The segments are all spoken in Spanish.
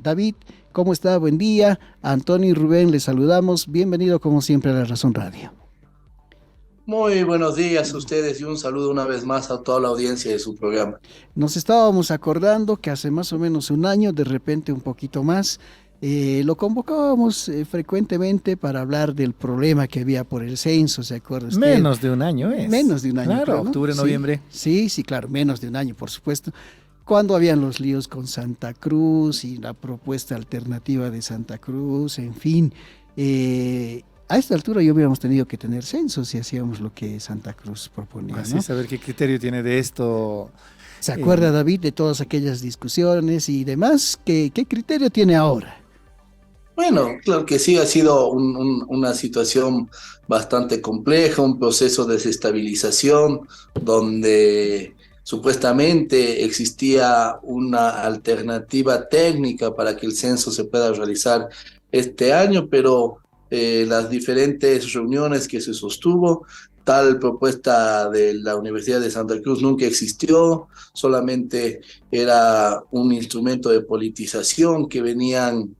David, ¿cómo está? Buen día. Antonio y Rubén, les saludamos. Bienvenido como siempre a La Razón Radio. Muy buenos días a ustedes y un saludo una vez más a toda la audiencia de su programa. Nos estábamos acordando que hace más o menos un año, de repente un poquito más, lo convocábamos frecuentemente para hablar del problema que había por el censo, ¿se acuerda usted? Menos de un año es. Menos de un año, Claro, creo, ¿no? octubre, Sí, noviembre. sí, sí, claro, menos de un año, por supuesto. Cuando habían los líos con Santa Cruz y la propuesta alternativa de Santa Cruz, en fin. A esta altura ya hubiéramos tenido que tener censos si hacíamos lo que Santa Cruz proponía, Así ¿no? saber qué criterio tiene de esto. ¿Se acuerda, eh, David, de todas aquellas discusiones y demás? ¿Qué criterio tiene ahora? Bueno, claro que sí, ha sido una situación bastante compleja, un proceso de desestabilización donde supuestamente existía una alternativa técnica para que el censo se pueda realizar este año, pero las diferentes reuniones que se sostuvo, tal propuesta de la Universidad de Santa Cruz nunca existió, solamente era un instrumento de politización que venían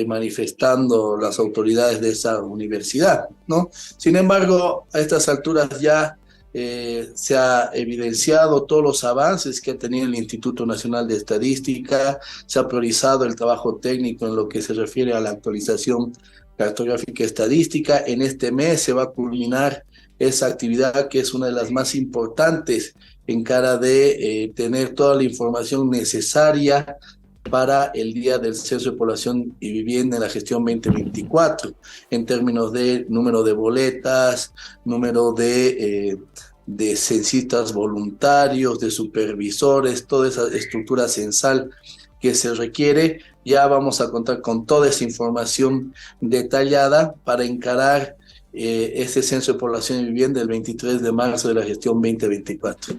manifestando las autoridades de esa universidad, ¿no? Sin embargo, a estas alturas ya se ha evidenciado todos los avances que ha tenido el Instituto Nacional de Estadística, se ha priorizado el trabajo técnico en lo que se refiere a la actualización cartográfica estadística. En este mes se va a culminar esa actividad que es una de las más importantes en cara de tener toda la información necesaria para el Día del Censo de Población y Vivienda en la gestión 2024, en términos de número de boletas, número de censistas voluntarios, de supervisores, toda esa estructura censal que se requiere. Ya vamos a contar con toda esa información detallada para encarar ese censo de población y vivienda el 23 de marzo de la gestión 2024.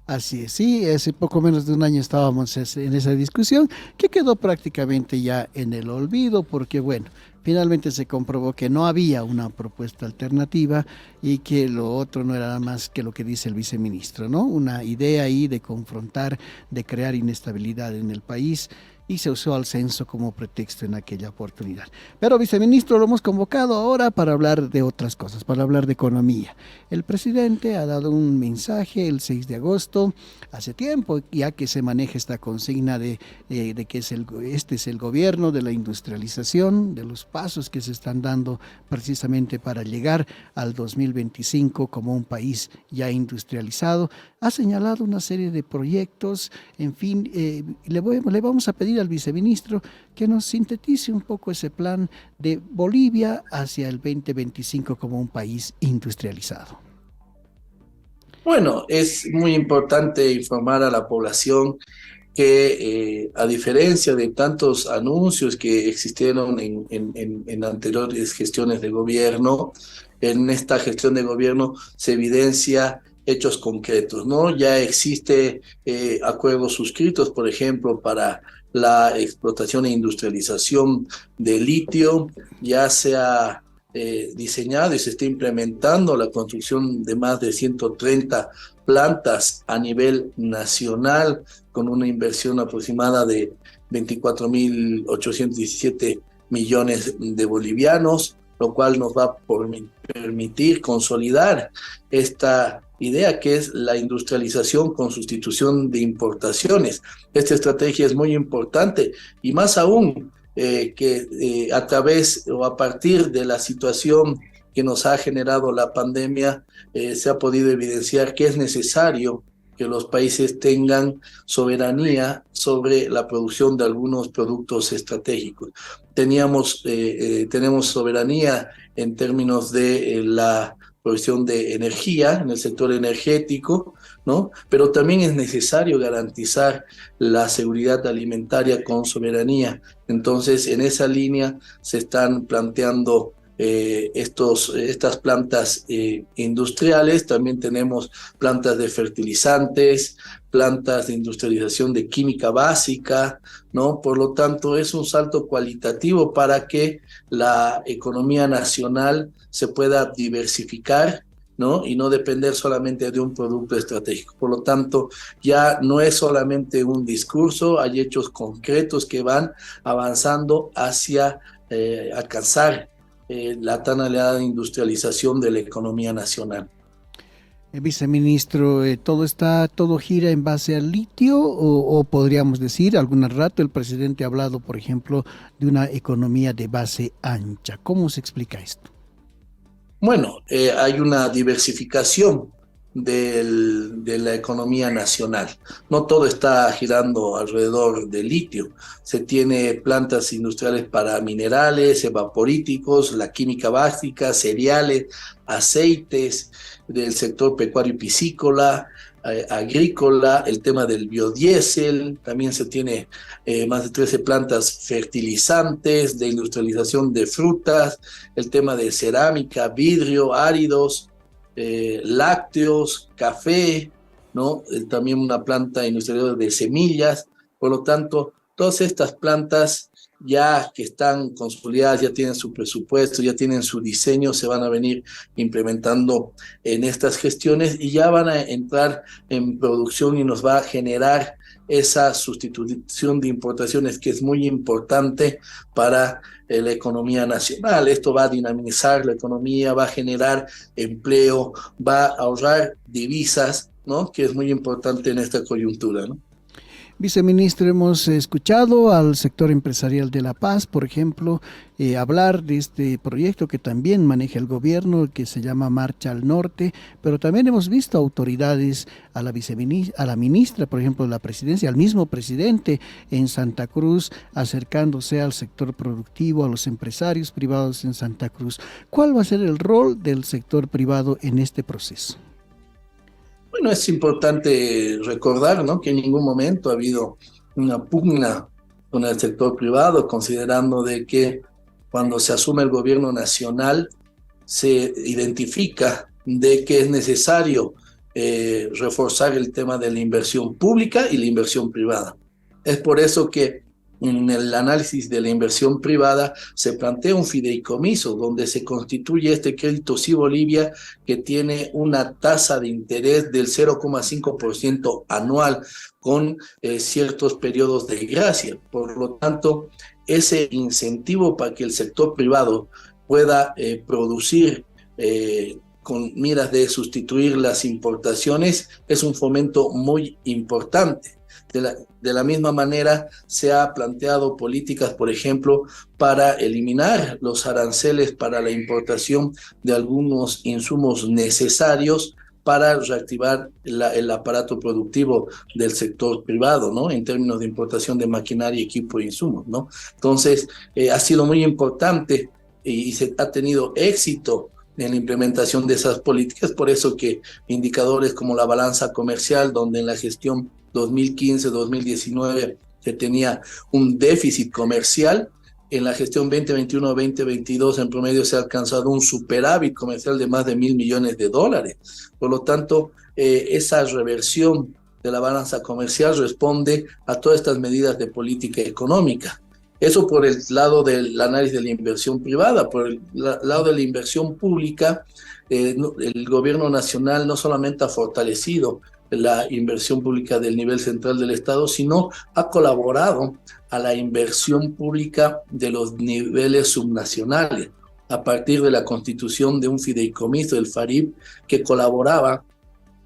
Así es, sí, hace poco menos de un año estábamos en esa discusión que quedó prácticamente ya en el olvido porque, bueno, finalmente se comprobó que no había una propuesta alternativa y que lo otro no era nada más que lo que dice el viceministro, ¿no? Una idea ahí de confrontar, de crear inestabilidad en el país y se usó al censo como pretexto en aquella oportunidad. Pero, viceministro, lo hemos convocado ahora para hablar de otras cosas, para hablar de economía. El presidente ha dado un mensaje el 6 de agosto, hace tiempo ya que se maneja esta consigna de que este es el gobierno de la industrialización, de los pasos que se están dando precisamente para llegar al 2025 como un país ya industrializado. Ha señalado una serie de proyectos, en fin, le vamos a pedir al viceministro que nos sintetice un poco ese plan de Bolivia hacia el 2025 como un país industrializado. Bueno, es muy importante informar a la población que a diferencia de tantos anuncios que existieron en anteriores gestiones de gobierno, en esta gestión de gobierno se evidencia hechos concretos, ¿no? Ya existe acuerdos suscritos, por ejemplo, para la explotación e industrialización de litio, ya se ha diseñado y se está implementando la construcción de más de 130 plantas a nivel nacional con una inversión aproximada de 24.817 millones de bolivianos, lo cual nos va a permitir consolidar esta idea que es la industrialización con sustitución de importaciones. Esta estrategia es muy importante y más aún que a través o a partir de la situación que nos ha generado la pandemia, se ha podido evidenciar que es necesario que los países tengan soberanía sobre la producción de algunos productos estratégicos. Tenemos soberanía en términos de la provisión de energía en el sector energético, ¿no? Pero también es necesario garantizar la seguridad alimentaria con soberanía. Entonces, en esa línea se están planteando estas plantas industriales. También tenemos plantas de fertilizantes, plantas de industrialización de química básica, ¿no? Por lo tanto, es un salto cualitativo para que la economía nacional se pueda diversificar, ¿no? Y no depender solamente de un producto estratégico. Por lo tanto, ya no es solamente un discurso, hay hechos concretos que van avanzando hacia alcanzar la tan anhelada industrialización de la economía nacional. Viceministro, todo gira en base al litio o podríamos decir, algún rato el presidente ha hablado, por ejemplo, de una economía de base ancha. ¿Cómo se explica esto? Bueno, hay una diversificación de la economía nacional. No todo está girando alrededor del litio. Se tiene plantas industriales para minerales, evaporíticos, la química básica, cereales, aceites del sector pecuario y piscícola, agrícola, el tema del biodiesel, también se tiene más de 13 plantas fertilizantes, de industrialización de frutas, el tema de cerámica, vidrio, áridos, lácteos, café, ¿no? También una planta industrial de semillas. Por lo tanto, todas estas plantas ya que están consolidadas, ya tienen su presupuesto, ya tienen su diseño, se van a venir implementando en estas gestiones y ya van a entrar en producción y nos va a generar esa sustitución de importaciones que es muy importante para la economía nacional. Esto va a dinamizar la economía, va a generar empleo, va a ahorrar divisas, ¿no? Que es muy importante en esta coyuntura, ¿no? Viceministro, hemos escuchado al sector empresarial de La Paz, por ejemplo, hablar de este proyecto que también maneja el gobierno, que se llama Marcha al Norte, pero también hemos visto autoridades, a la ministra, por ejemplo, de la presidencia, al mismo presidente en Santa Cruz, acercándose al sector productivo, a los empresarios privados en Santa Cruz. ¿Cuál va a ser el rol del sector privado en este proceso? Bueno, es importante recordar, ¿no?, que en ningún momento ha habido una pugna con el sector privado, considerando de que cuando se asume el gobierno nacional se identifica de que es necesario reforzar el tema de la inversión pública y la inversión privada. Es por eso que en el análisis de la inversión privada se plantea un fideicomiso donde se constituye este crédito Sí Bolivia que tiene una tasa de interés del 0,5% anual con ciertos periodos de gracia. Por lo tanto, ese incentivo para que el sector privado pueda producir con miras de sustituir las importaciones es un fomento muy importante. De la misma manera, se ha planteado políticas, por ejemplo, para eliminar los aranceles para la importación de algunos insumos necesarios para reactivar el aparato productivo del sector privado, ¿no? En términos de importación de maquinaria, equipo e insumos, ¿no? Entonces, ha sido muy importante y se ha tenido éxito en la implementación de esas políticas, por eso que indicadores como la balanza comercial, donde en la gestión 2015-2019 se tenía un déficit comercial, en la gestión 2021-2022 en promedio se ha alcanzado un superávit comercial de más de $1.000 millones. Por lo tanto, esa reversión de la balanza comercial responde a todas estas medidas de política económica. Eso por el lado del análisis de la inversión privada. Por el lado de la inversión pública, el gobierno nacional no solamente ha fortalecido la inversión pública del nivel central del Estado, sino ha colaborado a la inversión pública de los niveles subnacionales, a partir de la constitución de un fideicomiso, el FARIP, que colaboraba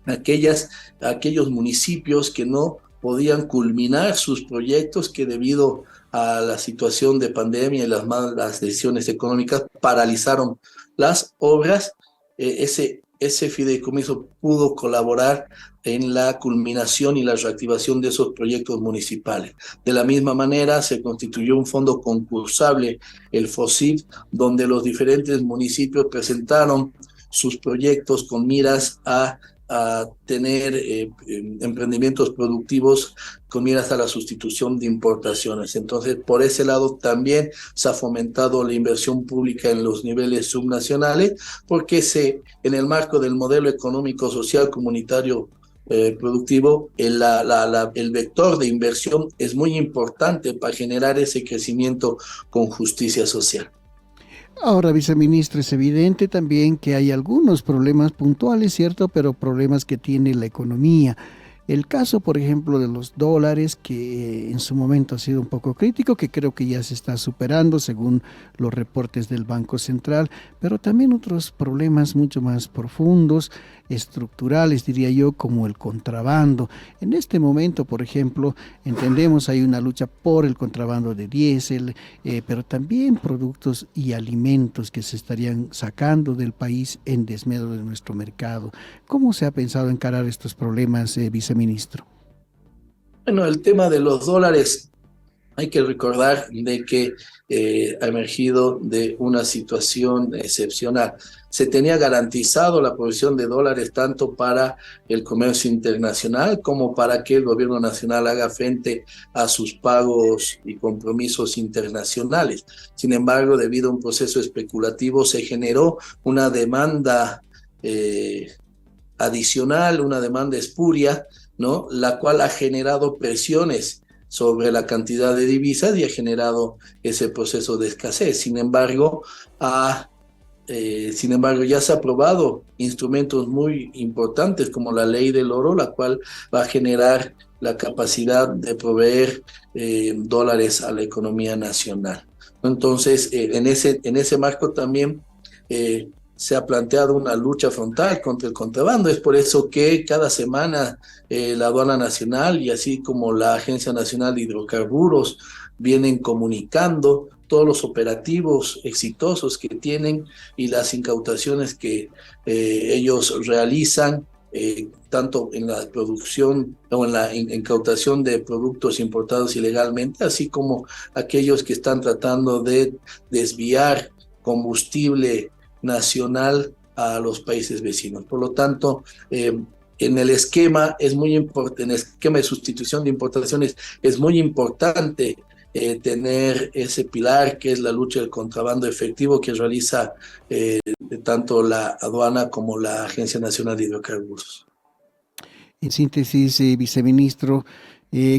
a aquellos municipios que no podían culminar sus proyectos, que debido a la situación de pandemia y las malas decisiones económicas paralizaron las obras. Ese fideicomiso pudo colaborar en la culminación y la reactivación de esos proyectos municipales. De la misma manera, se constituyó un fondo concursable, el FOSIP, donde los diferentes municipios presentaron sus proyectos con miras a tener emprendimientos productivos con miras a la sustitución de importaciones. Entonces, por ese lado también se ha fomentado la inversión pública en los niveles subnacionales, porque en el marco del modelo económico, social, comunitario productivo, el vector de inversión es muy importante para generar ese crecimiento con justicia social. Ahora, viceministro, es evidente también que hay algunos problemas puntuales, ¿cierto? Pero problemas que tiene la economía. El caso, por ejemplo, de los dólares, que en su momento ha sido un poco crítico, que creo que ya se está superando según los reportes del Banco Central, pero también otros problemas mucho más profundos, estructurales, diría yo, como el contrabando. En este momento, por ejemplo, entendemos hay una lucha por el contrabando de diésel, pero también productos y alimentos que se estarían sacando del país en desmedro de nuestro mercado. ¿Cómo se ha pensado encarar estos problemas, viceministro? Bueno, el tema de los dólares, hay que recordar de que ha emergido de una situación excepcional. Se tenía garantizado la provisión de dólares tanto para el comercio internacional como para que el gobierno nacional haga frente a sus pagos y compromisos internacionales. Sin embargo, debido a un proceso especulativo, se generó una demanda adicional, una demanda espuria, ¿no? La cual ha generado presiones sobre la cantidad de divisas y ha generado ese proceso de escasez. Sin embargo, ya se ha aprobado instrumentos muy importantes como la ley del oro, la cual va a generar la capacidad de proveer dólares a la economía nacional. Entonces, en ese marco también se ha planteado una lucha frontal contra el contrabando. Es por eso que cada semana la Aduana Nacional y así como la Agencia Nacional de Hidrocarburos vienen comunicando todos los operativos exitosos que tienen y las incautaciones que ellos realizan, tanto en la producción o en la incautación de productos importados ilegalmente, así como aquellos que están tratando de desviar combustible nacional a los países vecinos. Por lo tanto, en el esquema es muy importante, en el esquema de sustitución de importaciones es muy importante tener ese pilar que es la lucha del contrabando efectivo que realiza tanto la aduana como la Agencia Nacional de Hidrocarburos. En síntesis, viceministro,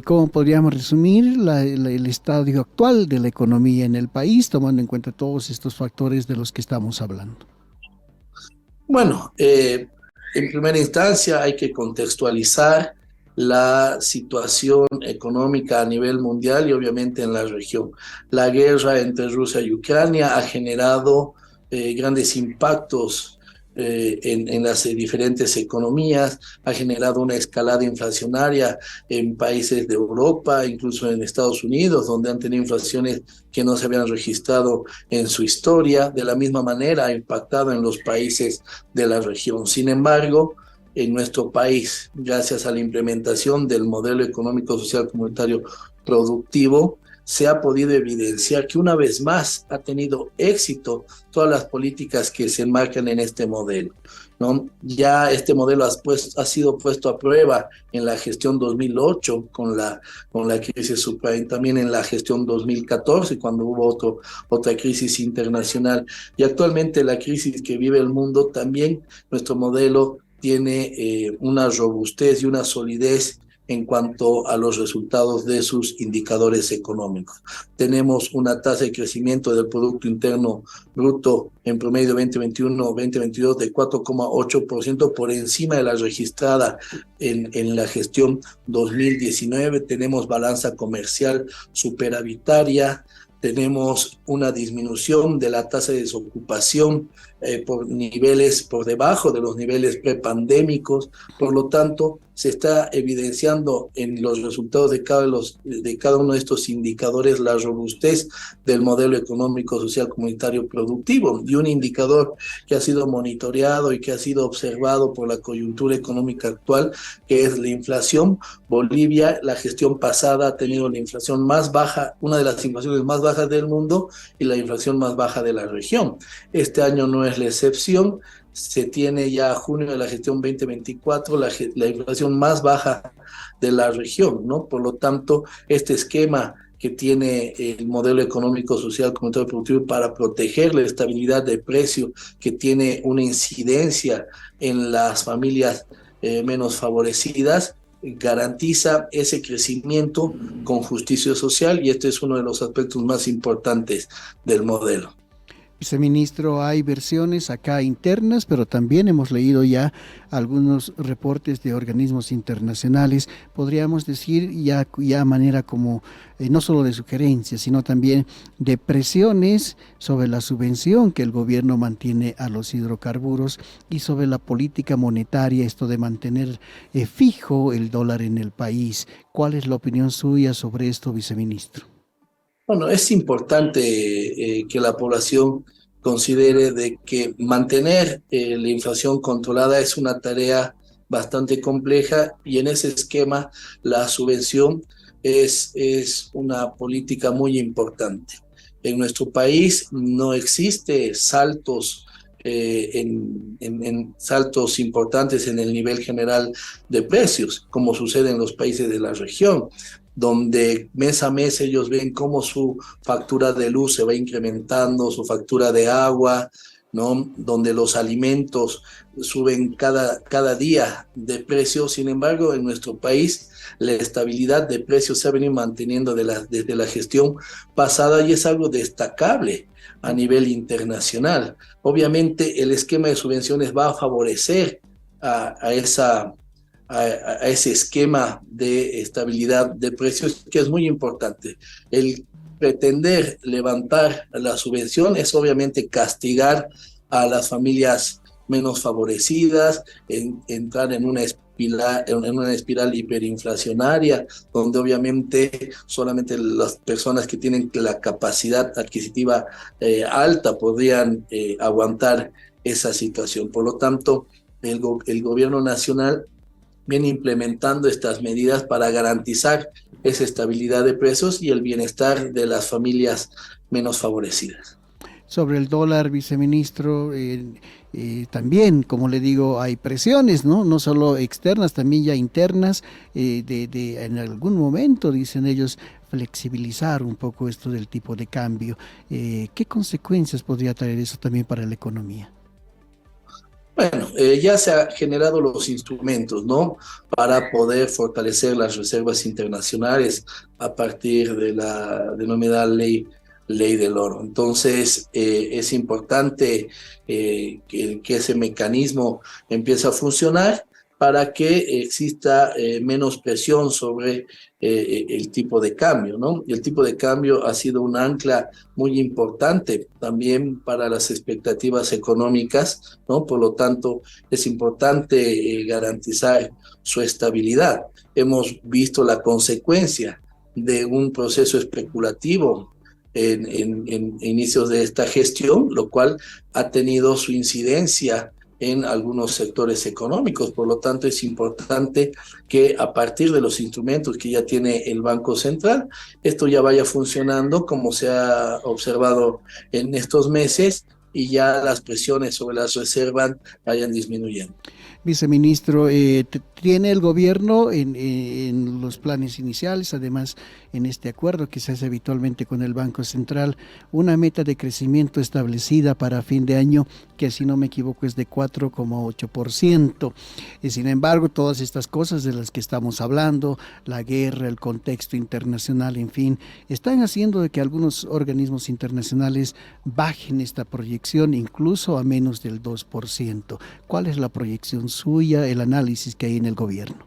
¿cómo podríamos resumir el estadio actual de la economía en el país, tomando en cuenta todos estos factores de los que estamos hablando? Bueno, en primera instancia hay que contextualizar la situación económica a nivel mundial y obviamente en la región. La guerra entre Rusia y Ucrania ha generado grandes impactos en las diferentes economías, ha generado una escalada inflacionaria en países de Europa, incluso en Estados Unidos, donde han tenido inflaciones que no se habían registrado en su historia. De la misma manera ha impactado en los países de la región. Sin embargo, en nuestro país, gracias a la implementación del modelo económico social comunitario productivo, se ha podido evidenciar que una vez más ha tenido éxito todas las políticas que se enmarcan en este modelo, ¿no? Ya este modelo ha sido puesto a prueba en la gestión 2008 con la crisis subprime, también en la gestión 2014 cuando hubo otra crisis internacional, y actualmente la crisis que vive el mundo también nuestro modelo tiene una robustez y una solidez en cuanto a los resultados de sus indicadores económicos. Tenemos una tasa de crecimiento del Producto Interno Bruto en promedio 2021-2022 de 4,8% por encima de la registrada en la gestión 2019. Tenemos balanza comercial superavitaria, tenemos una disminución de la tasa de desocupación por debajo de los niveles prepandémicos. Por lo tanto, se está evidenciando en los resultados de cada uno de estos indicadores la robustez del modelo económico social comunitario productivo, y un indicador que ha sido monitoreado y que ha sido observado por la coyuntura económica actual, que es la inflación. Bolivia, la gestión pasada, ha tenido la inflación más baja, una de las inflaciones más bajas del mundo y la inflación más baja de la región. Este año no es la excepción. Se tiene ya a junio de la gestión 2024 la inflación más baja de la región, ¿no? Por lo tanto, este esquema que tiene el modelo económico social comunitario productivo para proteger la estabilidad de precio, que tiene una incidencia en las familias menos favorecidas, garantiza ese crecimiento con justicia social, y este es uno de los aspectos más importantes del modelo. Viceministro, hay versiones acá internas, pero también hemos leído ya algunos reportes de organismos internacionales, podríamos decir ya a manera como, no solo de sugerencias, sino también de presiones sobre la subvención que el gobierno mantiene a los hidrocarburos y sobre la política monetaria, esto de mantener fijo el dólar en el país. ¿Cuál es la opinión suya sobre esto, viceministro? Bueno, es importante que la población considere de que mantener la inflación controlada es una tarea bastante compleja y en ese esquema la subvención es una política muy importante. En nuestro país no existe saltos en saltos importantes en el nivel general de precios, como sucede en los países de la región, donde mes a mes ellos ven cómo su factura de luz se va incrementando, su factura de agua, ¿no? Donde los alimentos suben cada día de precio. Sin embargo, en nuestro país la estabilidad de precios se ha venido manteniendo desde la gestión pasada y es algo destacable a nivel internacional. Obviamente el esquema de subvenciones va a favorecer a ese esquema de estabilidad de precios, que es muy importante. El pretender levantar la subvención es obviamente castigar a las familias menos favorecidas, entrar en una espiral hiperinflacionaria, donde obviamente solamente las personas que tienen la capacidad adquisitiva alta podrían aguantar esa situación. Por lo tanto, el gobierno nacional viene implementando estas medidas para garantizar esa estabilidad de precios y el bienestar de las familias menos favorecidas. Sobre el dólar, viceministro, también, como le digo, hay presiones, ¿no? No solo externas, también ya internas, en algún momento, dicen ellos, flexibilizar un poco esto del tipo de cambio. ¿Qué consecuencias podría traer eso también para la economía? Bueno, ya se han generado los instrumentos, ¿no? Para poder fortalecer las reservas internacionales a partir de la denominada ley del oro. Entonces, es importante que ese mecanismo empiece a funcionar para que exista menos presión sobre el tipo de cambio, ¿no? Y el tipo de cambio ha sido un ancla muy importante también para las expectativas económicas, ¿no? Por lo tanto, es importante garantizar su estabilidad. Hemos visto la consecuencia de un proceso especulativo en inicios de esta gestión, lo cual ha tenido su incidencia en algunos sectores económicos. Por lo tanto, es importante que a partir de los instrumentos que ya tiene el Banco Central, esto ya vaya funcionando como se ha observado en estos meses y ya las presiones sobre las reservas vayan disminuyendo. Viceministro, ¿tiene el gobierno en los planes iniciales, además en este acuerdo que se hace habitualmente con el Banco Central, una meta de crecimiento establecida para fin de año que, si no me equivoco, es de 4,8%? Sin embargo, todas estas cosas de las que estamos hablando, la guerra, el contexto internacional, en fin, están haciendo de que algunos organismos internacionales bajen esta proyección incluso a menos del 2%. ¿Cuál es la proyección suya, el análisis que hay en el gobierno?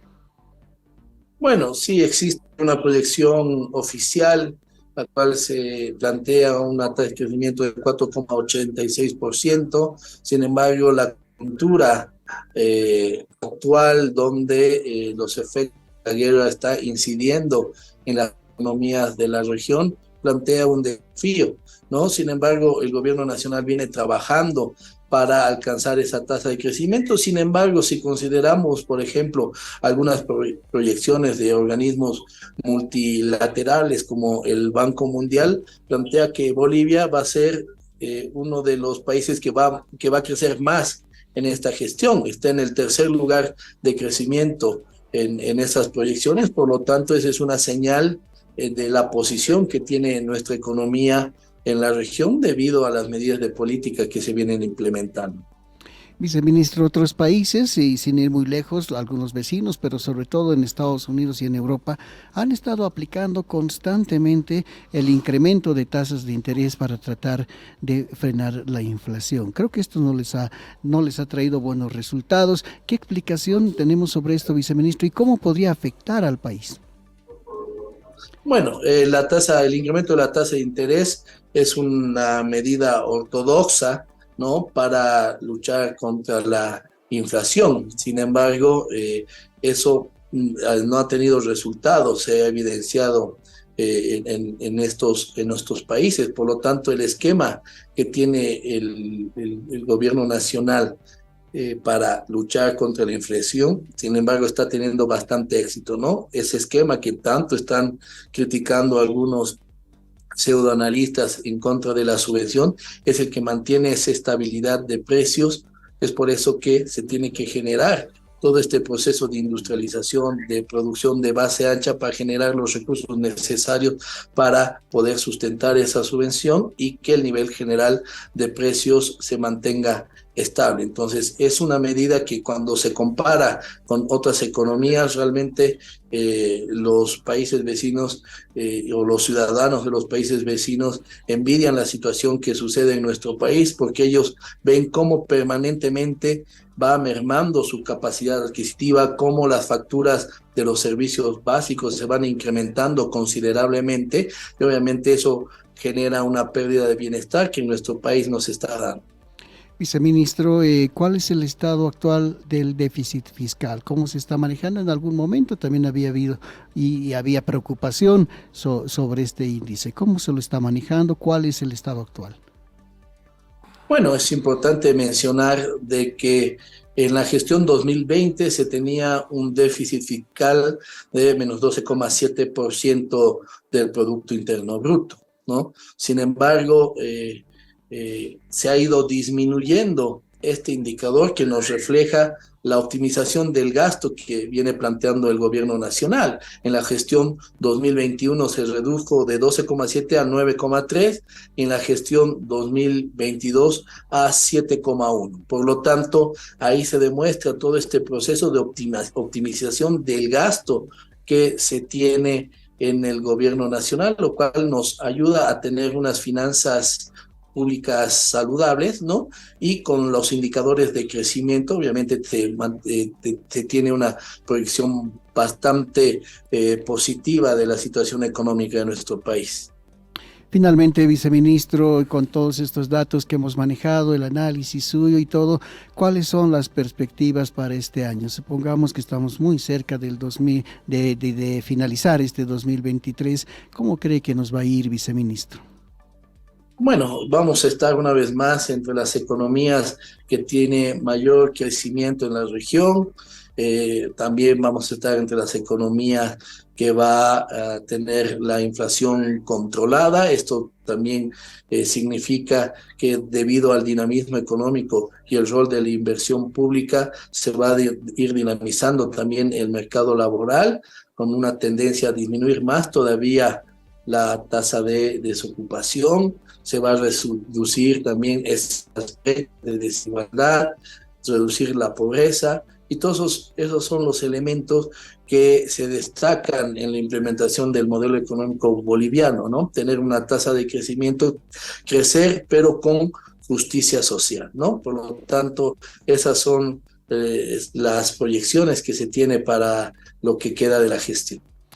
Bueno, sí existe una proyección oficial, la cual se plantea una tasa de crecimiento de 4,86%. Sin embargo, la coyuntura actual, donde los efectos de la guerra está incidiendo en las economías de la región, plantea un desafío, ¿no? Sin embargo, el gobierno nacional viene trabajando para alcanzar esa tasa de crecimiento. Sin embargo, si consideramos, por ejemplo, algunas proyecciones de organismos multilaterales como el Banco Mundial, plantea que Bolivia va a ser uno de los países que va a crecer más en esta gestión. Está en el tercer lugar de crecimiento en esas proyecciones. Por lo tanto, esa es una señal de la posición que tiene nuestra economía en la región debido a las medidas de política que se vienen implementando. Viceministro, otros países, y sin ir muy lejos, algunos vecinos, pero sobre todo en Estados Unidos y en Europa, han estado aplicando constantemente el incremento de tasas de interés para tratar de frenar la inflación. Creo que esto no les ha traído buenos resultados. ¿Qué explicación tenemos sobre esto, viceministro, y cómo podría afectar al país? Bueno, el incremento de la tasa de interés es una medida ortodoxa, ¿no? Para luchar contra la inflación. Sin embargo, eso no ha tenido resultados, se ha evidenciado en estos países. Por lo tanto, el esquema que tiene el gobierno nacional para luchar contra la inflación, sin embargo, está teniendo bastante éxito, ¿no? Ese esquema que tanto están criticando algunos pseudoanalistas en contra de la subvención es el que mantiene esa estabilidad de precios. Es por eso que se tiene que generar todo este proceso de industrialización, de producción de base ancha para generar los recursos necesarios para poder sustentar esa subvención y que el nivel general de precios se mantenga estable. Entonces, es una medida que cuando se compara con otras economías, realmente los países vecinos o los ciudadanos de los países vecinos envidian la situación que sucede en nuestro país porque ellos ven cómo permanentemente va mermando su capacidad adquisitiva, cómo las facturas de los servicios básicos se van incrementando considerablemente y obviamente eso genera una pérdida de bienestar que en nuestro país nos está dando. Viceministro, ¿cuál es el estado actual del déficit fiscal? ¿Cómo se está manejando? En algún momento también había habido y había preocupación sobre este índice. ¿Cómo se lo está manejando? ¿Cuál es el estado actual? Bueno, es importante mencionar de que en la gestión 2020 se tenía un déficit fiscal de menos 12,7% del Producto Interno Bruto, ¿no? Sin embargo, se ha ido disminuyendo este indicador que nos refleja la optimización del gasto que viene planteando el gobierno nacional. En la gestión 2021 se redujo de 12,7 a 9,3, en la gestión 2022 a 7,1. Por lo tanto, ahí se demuestra todo este proceso de optimización del gasto que se tiene en el gobierno nacional, lo cual nos ayuda a tener unas finanzas públicas saludables, ¿no? Y con los indicadores de crecimiento, obviamente se tiene una proyección bastante positiva de la situación económica de nuestro país. Finalmente, viceministro, con todos estos datos que hemos manejado, el análisis suyo y todo, ¿cuáles son las perspectivas para este año? Supongamos que estamos muy cerca del de finalizar este 2023. ¿Cómo cree que nos va a ir, viceministro? Bueno, vamos a estar una vez más entre las economías que tiene mayor crecimiento en la región. También vamos a estar entre las economías que va a tener la inflación controlada. Esto también significa que debido al dinamismo económico y el rol de la inversión pública se va a ir dinamizando también el mercado laboral con una tendencia a disminuir más todavía la tasa de desocupación. Se va a reducir también ese aspecto de desigualdad, reducir la pobreza, y todos esos son los elementos que se destacan en la implementación del modelo económico boliviano, ¿no? Tener una tasa de crecimiento, crecer, pero con justicia social, ¿no? Por lo tanto, esas son las proyecciones que se tiene para lo que queda de la gestión.